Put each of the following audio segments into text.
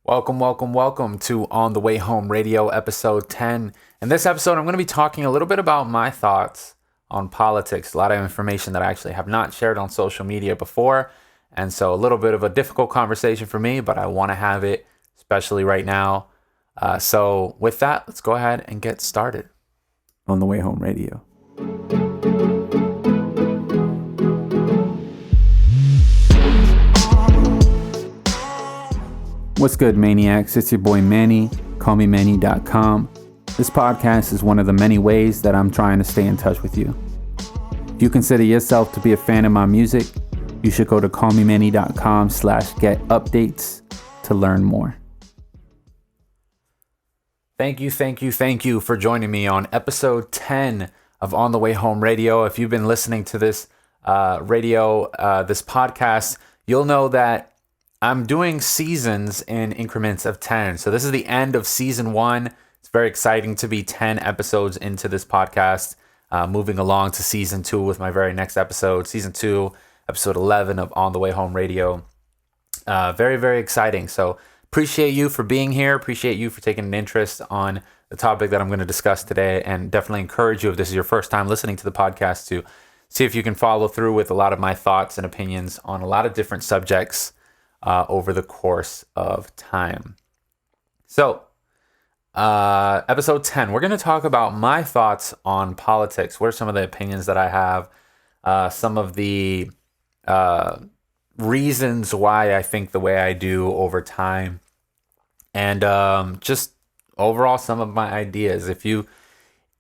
Welcome to OnTheWayHome Radio, episode 10. In this episode, I'm going to be talking a little bit about my thoughts on politics. A lot of information that I actually have not shared on social media before. And so a little bit of a difficult conversation for me, but I want to have it, especially right now. So with that, let's go ahead and get started. On the Way Home Radio. What's good, Maniacs? It's your boy Manny. Call me Manny.com. This podcast is one of the many ways that I'm trying to stay in touch with you. If you consider yourself to be a fan of my music, you should go to callmemanny.com/get updates to learn more. Thank you for joining me on episode 10 of On the Way Home Radio. If you've been listening to this this podcast, you'll know that I'm doing seasons in increments of 10. So this is the end of season 1. It's very exciting to be 10 episodes into this podcast, moving along to season 2 with my very next episode, season 2, episode 11 of On the Way Home Radio. Very, very exciting. So appreciate you for being here. Appreciate you for taking an interest on the topic that I'm going to discuss today, and definitely encourage you, if this is your first time listening to the podcast, to see if you can follow through with a lot of my thoughts and opinions on a lot of different subjects over the course of time. So, episode 10, we're going to talk about my thoughts on politics. What are some of the opinions that I have? Some of the reasons why I think the way I do over time. And just overall, some of my ideas.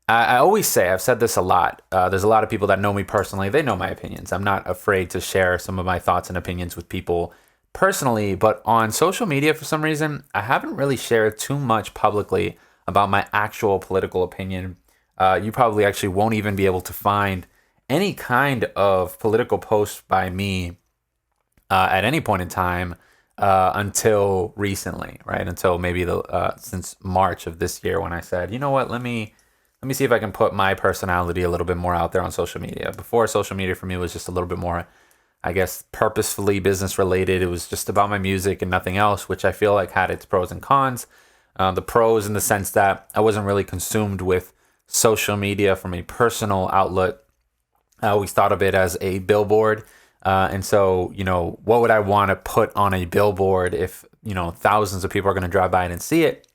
I always say, I've said this a lot. There's a lot of people that know me personally. They know my opinions. I'm not afraid to share some of my thoughts and opinions with people personally, but on social media, for some reason, I haven't really shared too much publicly about my actual political opinion. You probably actually won't even be able to find any kind of political post by me at any point in time until recently, right? Until maybe since March of this year, when I said, you know what, let me see if I can put my personality a little bit more out there on social media. Before, social media for me was just a little bit more, I guess, purposefully business related. It was just about my music and nothing else, which I feel like had its pros and cons. The pros in the sense that I wasn't really consumed with social media from a personal outlet. I always thought of it as a billboard. And so, what would I want to put on a billboard if, thousands of people are going to drive by it and see it?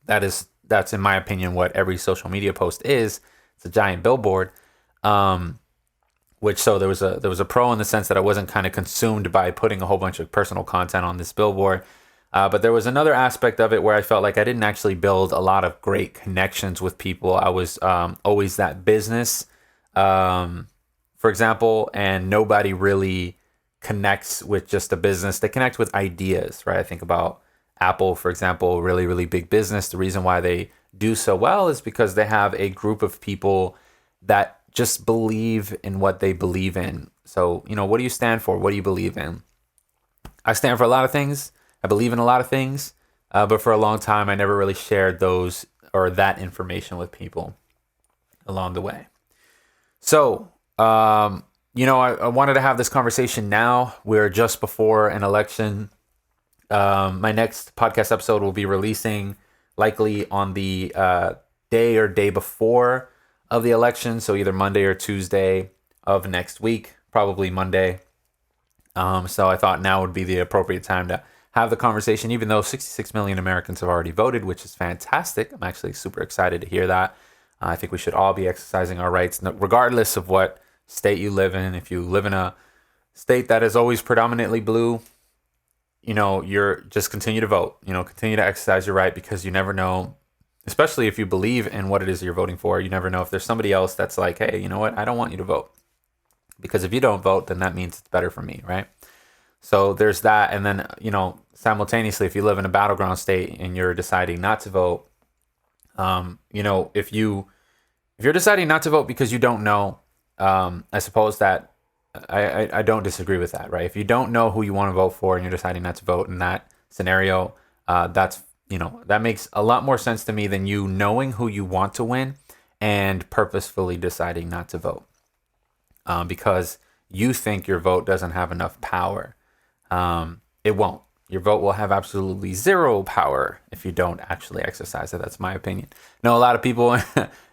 That's in my opinion what every social media post is. It's a giant billboard. So there was a pro in the sense that I wasn't kind of consumed by putting a whole bunch of personal content on this billboard. But there was another aspect of it where I felt like I didn't actually build a lot of great connections with people. I was always that business, for example, and nobody really connects with just a business. They connect with ideas, right? I think about Apple, for example, really, really big business. The reason why they do so well is because they have a group of people that just believe in what they believe in. So, what do you stand for? What do you believe in? I stand for a lot of things. I believe in a lot of things. But for a long time, I never really shared those or that information with people along the way. So, I wanted to have this conversation now. We're just before an election. My next podcast episode will be releasing likely on the day or day before of the election, so either Monday or Tuesday of next week, probably Monday. So I thought now would be the appropriate time to have the conversation, even though 66 million Americans have already voted, which is fantastic. I'm actually super excited to hear that. I think we should all be exercising our rights, regardless of what state you live in. If you live in a state that is always predominantly blue, you're just continue to vote, continue to exercise your right, because you never know. Especially if you believe in what it is you're voting for, you never know if there's somebody else that's like, hey, you know what? I don't want you to vote. Because if you don't vote, then that means it's better for me, right? So there's that. And then, simultaneously, if you live in a battleground state and you're deciding not to vote, if you're deciding not to vote because you don't know, I suppose that I don't disagree with that, right? If you don't know who you want to vote for and you're deciding not to vote in that scenario, that makes a lot more sense to me than you knowing who you want to win and purposefully deciding not to vote because you think your vote doesn't have enough power. It won't. your vote will have absolutely zero power if you don't actually exercise it. That's my opinion. A lot of people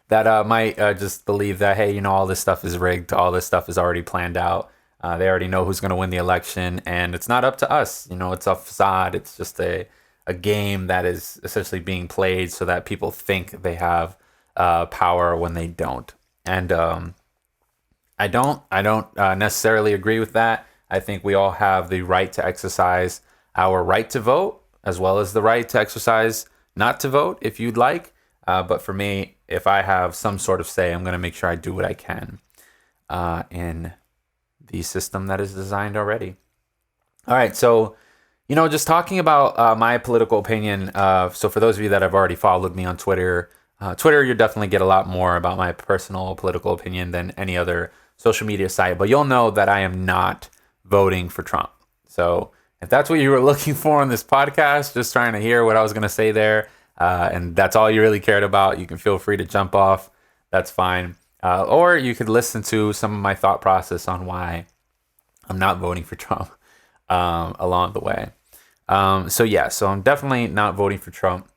that might just believe that, hey, all this stuff is rigged. All this stuff is already planned out. They already know who's going to win the election, and it's not up to us. It's a facade. It's just a game that is essentially being played so that people think they have power when they don't. And I don't necessarily agree with that. I think we all have the right to exercise our right to vote, as well as the right to exercise not to vote if you'd like. But for me, if I have some sort of say, I'm going to make sure I do what I can in the system that is designed already. All right, so just talking about my political opinion. So for those of you that have already followed me on Twitter, you definitely get a lot more about my personal political opinion than any other social media site. But you'll know that I am not voting for Trump. So if that's what you were looking for on this podcast, just trying to hear what I was going to say there, and that's all you really cared about, you can feel free to jump off. That's fine. Or you could listen to some of my thought process on why I'm not voting for Trump along the way. So I'm definitely not voting for Trump.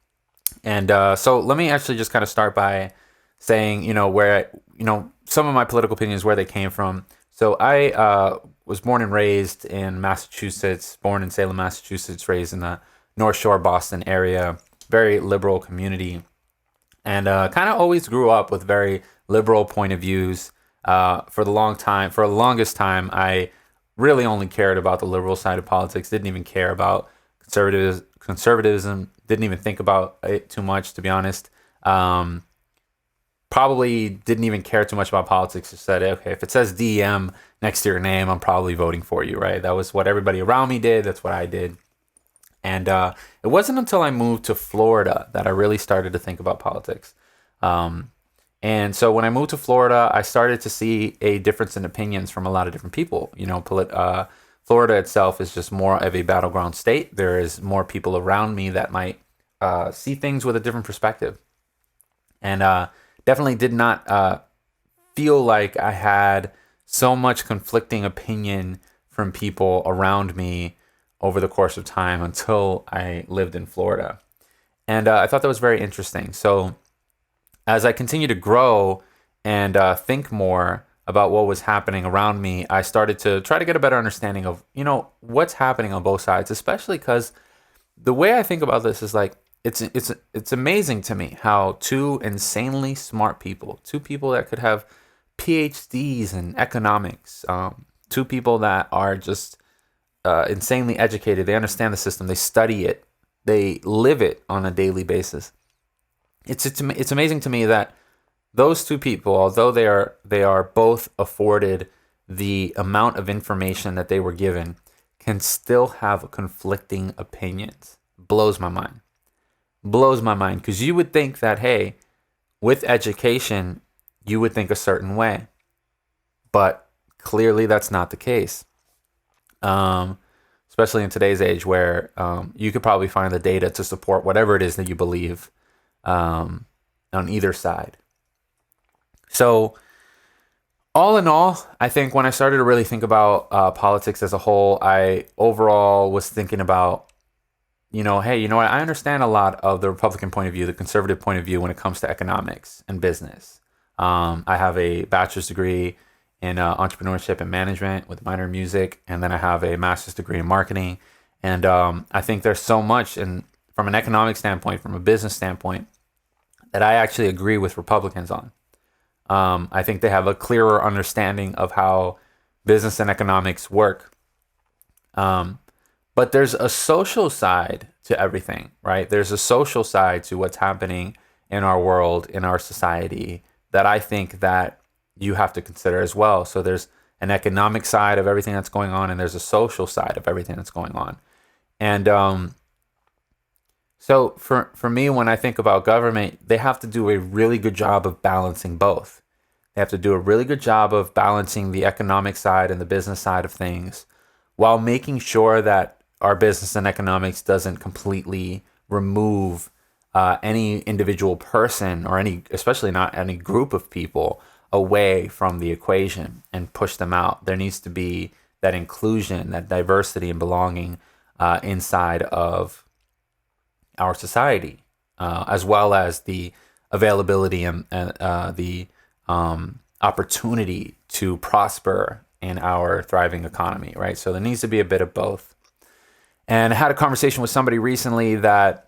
And so let me actually just kind of start by saying, where, some of my political opinions, where they came from. So I was born and raised in Massachusetts, born in Salem, Massachusetts, raised in the North Shore, Boston area, very liberal community, and kind of always grew up with very liberal point of views. For the longest time, I really only cared about the liberal side of politics, didn't even care about conservatism, didn't even think about it too much, to be honest. Probably didn't even care too much about politics. Just said, okay, if it says DM next to your name, I'm probably voting for you, right? That was what everybody around me did. That's what I did. And it wasn't until I moved to Florida that I really started to think about politics. And so when I moved to Florida, I started to see a difference in opinions from a lot of different people. Florida itself is just more of a battleground state. There is more people around me that might see things with a different perspective. And definitely did not feel like I had so much conflicting opinion from people around me over the course of time until I lived in Florida. And I thought that was very interesting. So as I continued to grow and think more about what was happening around me, I started to try to get a better understanding of, what's happening on both sides, especially because the way I think about this is like, it's amazing to me how two insanely smart people, two people that could have PhDs in economics, two people that are just insanely educated, they understand the system, they study it, they live it on a daily basis. It's amazing to me that those two people, although they are both afforded the amount of information that they were given, can still have conflicting opinions. Blows my mind. Because you would think that, hey, with education, you would think a certain way. But clearly that's not the case. Especially in today's age where you could probably find the data to support whatever it is that you believe on either side. So all in all, I think when I started to really think about politics as a whole, I overall was thinking about, hey, you know what? I understand a lot of the Republican point of view, the conservative point of view when it comes to economics and business. I have a bachelor's degree in entrepreneurship and management with a minor in music, and then I have a master's degree in marketing. And I think there's so much, and from an economic standpoint, from a business standpoint, that I actually agree with Republicans on. I think they have a clearer understanding of how business and economics work. But there's a social side to everything, right? There's a social side to what's happening in our world, in our society, that I think that you have to consider as well. So there's an economic side of everything that's going on, and there's a social side of everything that's going on. And so for me, when I think about government, they have to do a really good job of balancing both. They have to do a really good job of balancing the economic side and the business side of things, while making sure that our business and economics doesn't completely remove any individual person or especially not any group of people away from the equation and push them out. There needs to be that inclusion, that diversity and belonging inside of our society, as well as the availability and the opportunity to prosper in our thriving economy, right? So there needs to be a bit of both. And I had a conversation with somebody recently that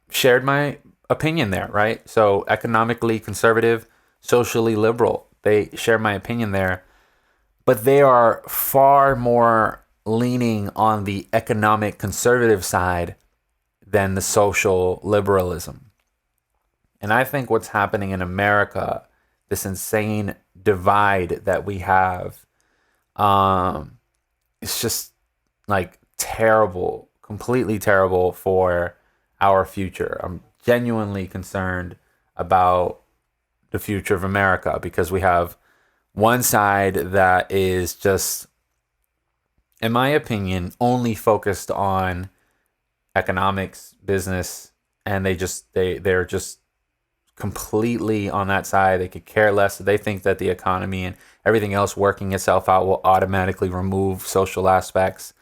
shared my opinion there, right? So economically conservative, socially liberal, they share my opinion there, but they are far more leaning on the economic conservative side than the social liberalism. And I think what's happening in America, this insane divide that we have, it's just like terrible, completely terrible for our future. I'm genuinely concerned about the future of America because we have one side that is just, in my opinion, only focused on economics, business, and they're just completely on that side. They could care less. They think that the economy and everything else working itself out will automatically remove social aspects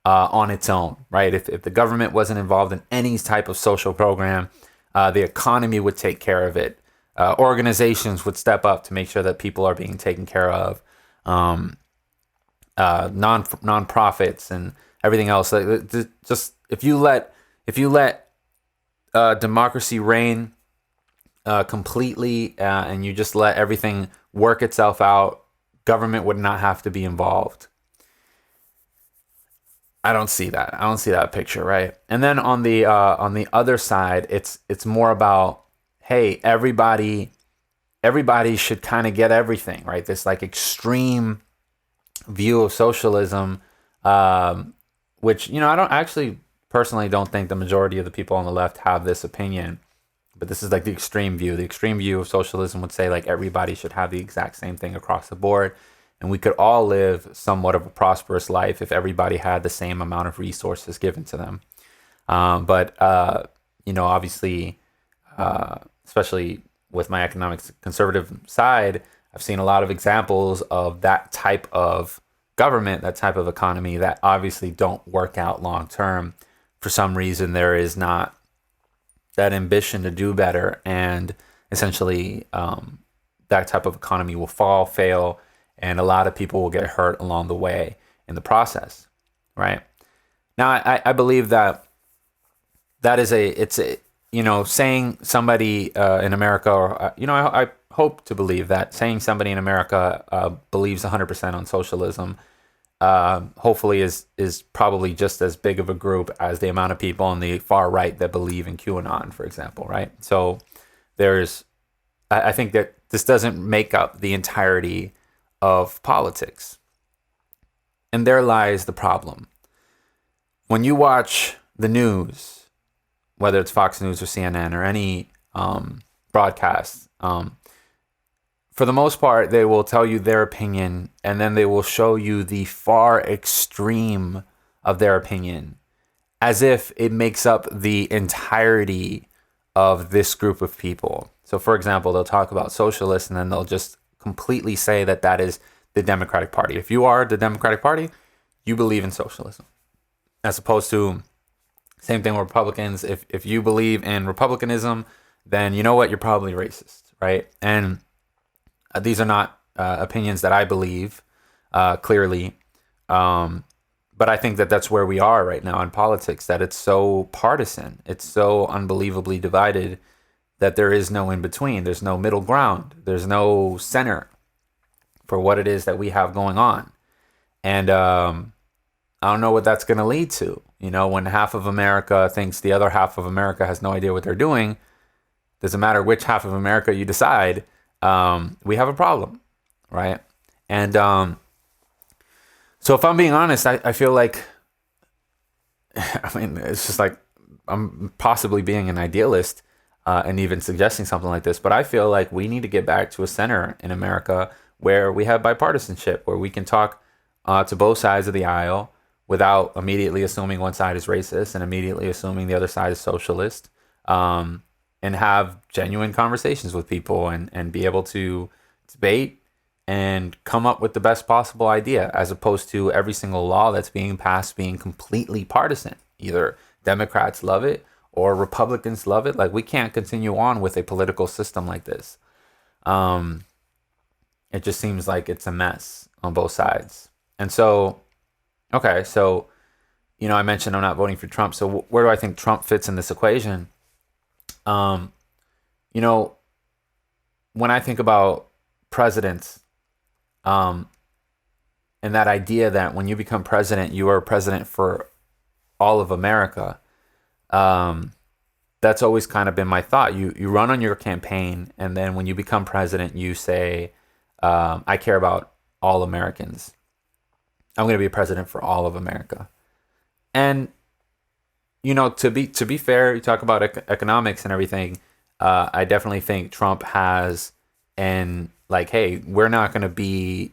on its own, right? If the government wasn't involved in any type of social program, the economy would take care of it. Organizations would step up to make sure that people are being taken care of. Non-profits and everything else. Just if you let democracy reign completely, and you just let everything work itself out, government would not have to be involved. I don't see that. I don't see that picture, right? And then on the other side, it's more about, hey, everybody should kind of get everything, right? This like extreme view of socialism, which, I don't actually personally don't think the majority of the people on the left have this opinion, but this is like the extreme view. The extreme view of socialism would say like everybody should have the exact same thing across the board, and we could all live somewhat of a prosperous life if everybody had the same amount of resources given to them. But obviously, especially with my economics conservative side, I've seen a lot of examples of that type of government, that type of economy that obviously don't work out long term. For some reason, there is not that ambition to do better, and essentially that type of economy will fail, and a lot of people will get hurt along the way in the process, right? Now, I believe that is saying somebody in America, or I hope to believe that saying somebody in America believes 100% on socialism, hopefully is probably just as big of a group as the amount of people on the far right that believe in QAnon, for example, right? So I think that this doesn't make up the entirety of politics. And there lies the problem. When you watch the news, whether it's Fox News or CNN or any broadcast, for the most part, they will tell you their opinion, and then they will show you the far extreme of their opinion, as if it makes up the entirety of this group of people. So, for example, they'll talk about socialists, and then they'll just completely say that is the Democratic Party. If you are the Democratic Party, you believe in socialism. As opposed to, same thing with Republicans. If you believe in republicanism, then you know what? You're probably racist, right? And these are not opinions that I believe clearly. But I think that that's where we are right now in politics, that it's so partisan. It's so unbelievably divided that there is no in between. There's no middle ground. There's no center for what it is that we have going on. And I don't know what that's going to lead to. When half of America thinks the other half of America has no idea what they're doing, doesn't matter which half of America you decide, we have a problem, right? And so if I'm being honest, I feel like, it's just like I'm possibly being an idealist and even suggesting something like this, but I feel like we need to get back to a center in America where we have bipartisanship, where we can talk to both sides of the aisle without immediately assuming one side is racist and immediately assuming the other side is socialist, and have genuine conversations with people and be able to debate and come up with the best possible idea, as opposed to every single law that's being passed being completely partisan. Either Democrats love it or Republicans love it. Like, we can't continue on with a political system like this. It just seems like it's a mess on both sides. And so, okay, so, I mentioned I'm not voting for Trump. So where do I think Trump fits in this equation? When I think about presidents, and that idea that when you become president, you are president for all of America, that's always kind of been my thought. You run on your campaign, and then when you become president, you say, I care about all Americans. I'm going to be a president for all of America. And, to be fair, you talk about economics and everything. I definitely think Trump has, and like, hey, we're not going to be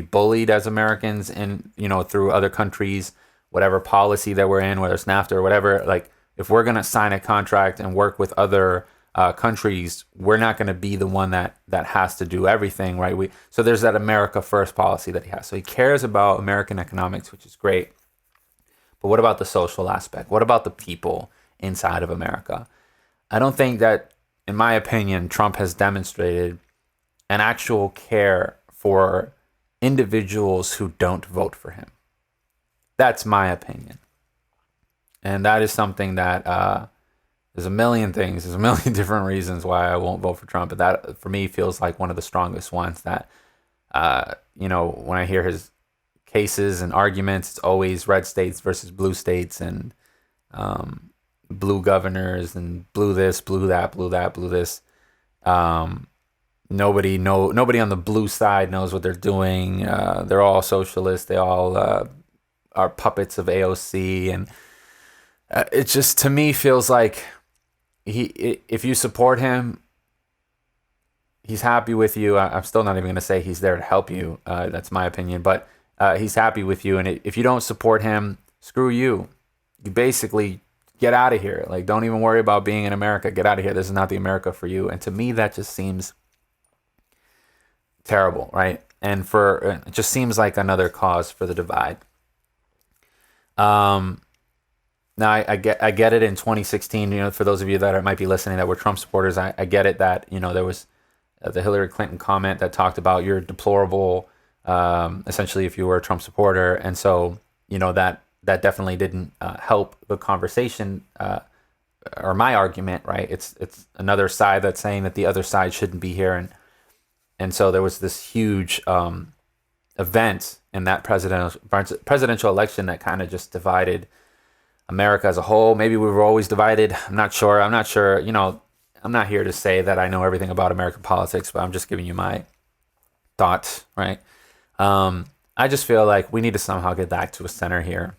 bullied as Americans and, through other countries, whatever policy that we're in, whether it's NAFTA or whatever. Like, if we're going to sign a contract and work with other countries, we're not going to be the one that has to do everything, right? So there's that America first policy that he has. So he cares about American economics, which is great. But what about the social aspect? What about the people inside of America? I don't think that, in my opinion, Trump has demonstrated an actual care for individuals who don't vote for him. That's my opinion. And that is something that there's a million things. There's a million different reasons why I won't vote for Trump. But that, for me, feels like one of the strongest ones that, when I hear his cases and arguments, it's always red states versus blue states, and blue governors and blue this, blue that, blue that, blue this. Nobody on the blue side knows what they're doing. They're all socialists. They all are puppets of AOC, and it just, to me, feels like if you support him, he's happy with you. I'm still not even going to say he's there to help you. That's my opinion, but he's happy with you. And if you don't support him, screw you. You basically get out of here. Like, don't even worry about being in America. Get out of here. This is not the America for you. And to me, that just seems terrible, right? And it just seems like another cause for the divide. Now I get it in 2016, for those of you that might be listening that were Trump supporters, I get it that, there was the Hillary Clinton comment that talked about you're deplorable, essentially, if you were a Trump supporter. And so, that definitely didn't help the conversation, or my argument, right? It's another side that's saying that the other side shouldn't be here. And so there was this huge event in that presidential election that kind of just divided America as a whole. Maybe we were always divided. I'm not sure. I'm not here to say that I know everything about American politics, but I'm just giving you my thoughts, right? I just feel like we need to somehow get back to a center here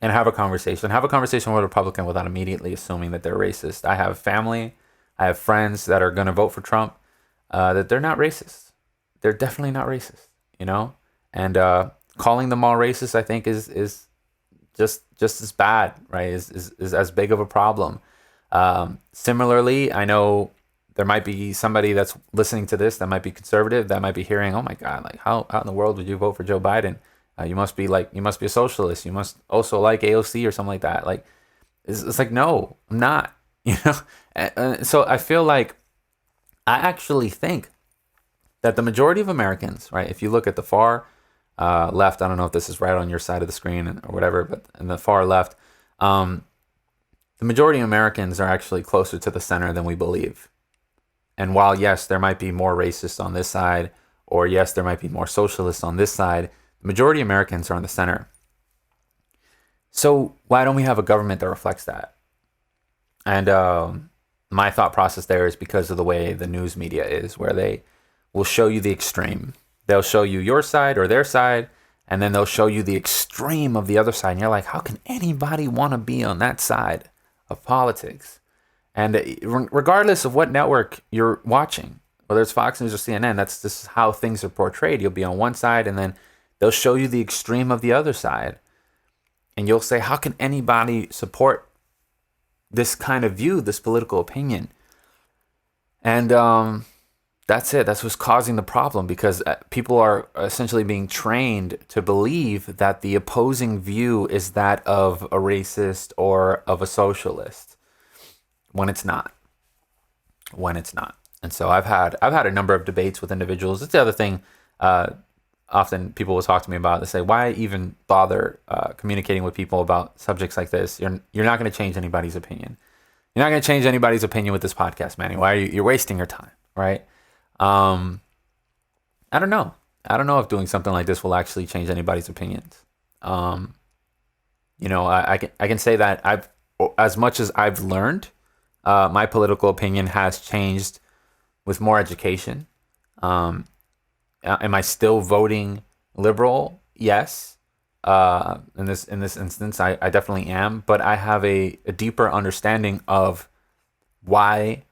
and have a conversation. Have a conversation with a Republican without immediately assuming that they're racist. I have family, I have friends that are going to vote for Trump, that they're not racist. They're definitely not racist, And calling them all racist, I think, is just as bad, right? Is as big of a problem. Similarly, I know there might be somebody that's listening to this that might be conservative, that might be hearing, oh my God, like how in the world would you vote for Joe Biden? You must be a socialist. You must also like AOC or something like that. Like, it's like, no, I'm not, And so I feel like, I actually think that the majority of Americans, right, if you look at the far left, I don't know if this is right on your side of the screen or whatever, but in the far left, the majority of Americans are actually closer to the center than we believe. And while, yes, there might be more racists on this side, or yes, there might be more socialists on this side, the majority of Americans are on the center. So why don't we have a government that reflects that? And my thought process there is because of the way the news media is, where they will show you the extreme. They'll show you your side or their side, and then they'll show you the extreme of the other side. And you're like, how can anybody want to be on that side of politics? And regardless of what network you're watching, whether it's Fox News or CNN, this is how things are portrayed. You'll be on one side, and then they'll show you the extreme of the other side. And you'll say, how can anybody support this kind of view, this political opinion? And that's it. That's what's causing the problem, because people are essentially being trained to believe that the opposing view is that of a racist or of a socialist, when it's not. When it's not. And so I've had a number of debates with individuals. It's the other thing. Often people will talk to me about. They say, "Why even bother communicating with people about subjects like this? You're not going to change anybody's opinion. You're not going to change anybody's opinion with this podcast, Manny. Why are you're wasting your time, right?" I don't know. I don't know if doing something like this will actually change anybody's opinions. I can say that as much as I've learned, my political opinion has changed with more education. Am I still voting liberal? Yes. In this instance, I definitely am, but I have a deeper understanding of why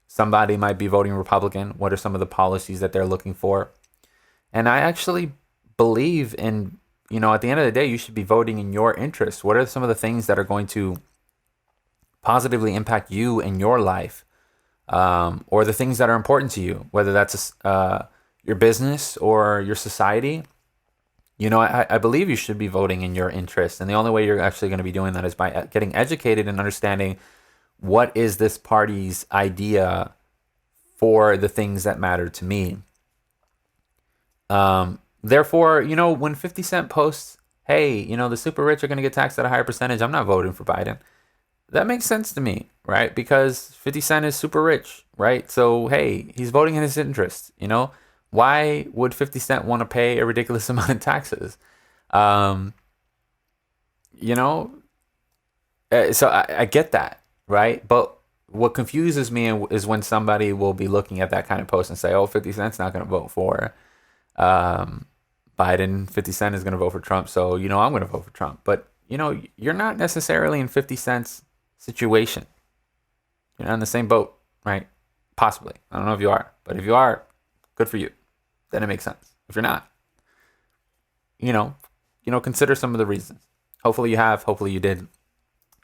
somebody might be voting Republican. What are some of the policies that they're looking for? And I actually believe in, at the end of the day, you should be voting in your interests. What are some of the things that are going to positively impact you in your life, or the things that are important to you, whether that's your business or your society? I believe you should be voting in your interest. And the only way you're actually going to be doing that is by getting educated and understanding what is this party's idea for the things that matter to me. Therefore, when 50 Cent posts, "Hey, the super rich are going to get taxed at a higher percentage," I'm not voting for Biden. That makes sense to me, right? Because 50 Cent is super rich, right? So, hey, he's voting in his interest, Why would 50 Cent want to pay a ridiculous amount of taxes? So I get that, right? But what confuses me is when somebody will be looking at that kind of post and say, "Oh, 50 Cent's not going to vote for Biden. 50 Cent is going to vote for Trump, so, I'm going to vote for Trump." But, you're not necessarily in 50 Cent's situation. You're not in the same boat, right? Possibly. I don't know if you are. But if you are, good for you. Then it makes sense. If you're not, consider some of the reasons. Hopefully you have. Hopefully you did.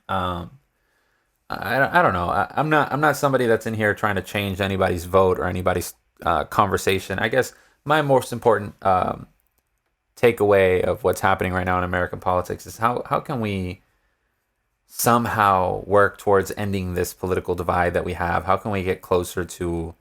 I don't know. I'm not somebody that's in here trying to change anybody's vote or anybody's conversation. I guess my most important takeaway of what's happening right now in American politics is how can we somehow work towards ending this political divide that we have? How can we get closer to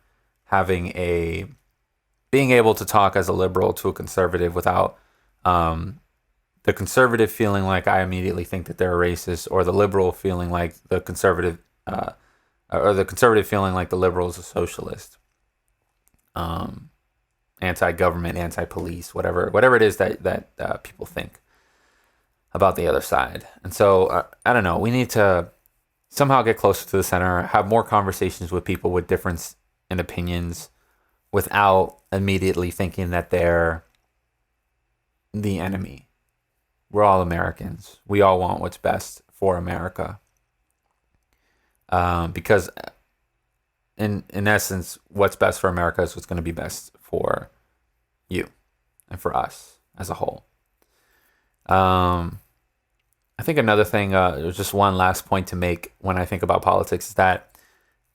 being able to talk as a liberal to a conservative without the conservative feeling like I immediately think that they're a racist, or the liberal feeling like the conservative, or the conservative feeling like the liberal is a socialist, anti-government, anti-police, whatever it is that people think about the other side. And so I don't know. We need to somehow get closer to the center, have more conversations with people with difference in opinions, without immediately thinking that they're the enemy. We're all Americans. We all want what's best for America. Because in essence, what's best for America is what's going to be best for you and for us as a whole. I think another thing, just one last point to make when I think about politics, is that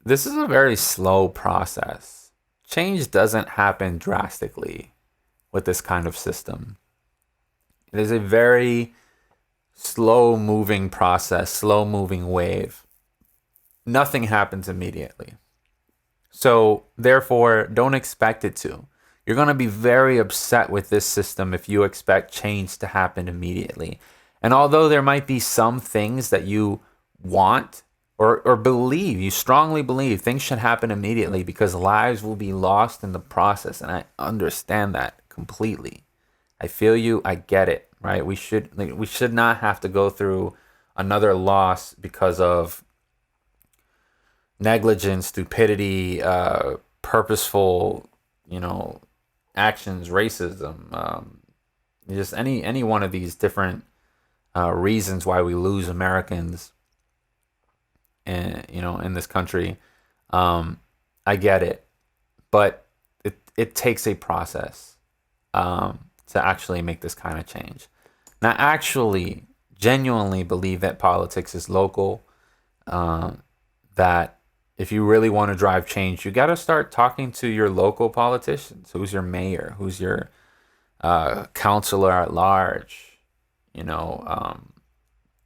this is a very slow process. Change doesn't happen drastically with this kind of system. It is a very slow-moving process, slow-moving wave. Nothing happens immediately. So, therefore, don't expect it to. You're going to be very upset with this system if you expect change to happen immediately. And although there might be some things that you want or believe, you strongly believe things should happen immediately because lives will be lost in the process. And I understand that completely. I feel you. I get it, right? We should not have to go through another loss because of negligence, stupidity, purposeful, actions, racism, just any one of these different reasons why we lose Americans in this country. I get it, but it takes a process to actually make this kind of change. And I actually genuinely believe that politics is local, that if you really want to drive change, you got to start talking to your local politicians. Who's your mayor? Who's your counselor at large?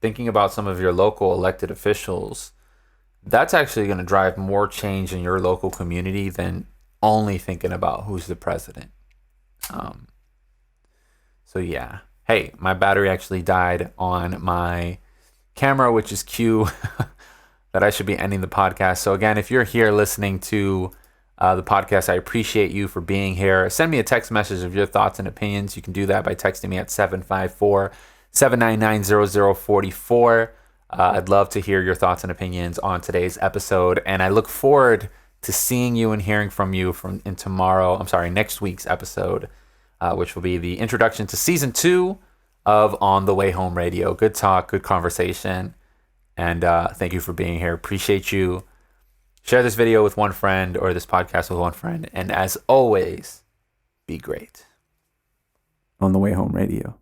Thinking about some of your local elected officials, that's actually going to drive more change in your local community than only thinking about who's the president. So yeah. Hey, my battery actually died on my camera, which is cue that I should be ending the podcast. So again, if you're here listening to the podcast, I appreciate you for being here. Send me a text message of your thoughts and opinions. You can do that by texting me at 754-799-0044. I'd love to hear your thoughts and opinions on today's episode, and I look forward to seeing you and hearing from you next week's episode, which will be the introduction to season 2 of On the Way Home Radio. Good talk, good conversation, and thank you for being here. Appreciate you. Share this video with one friend or this podcast with one friend, and as always, be great. On the Way Home Radio.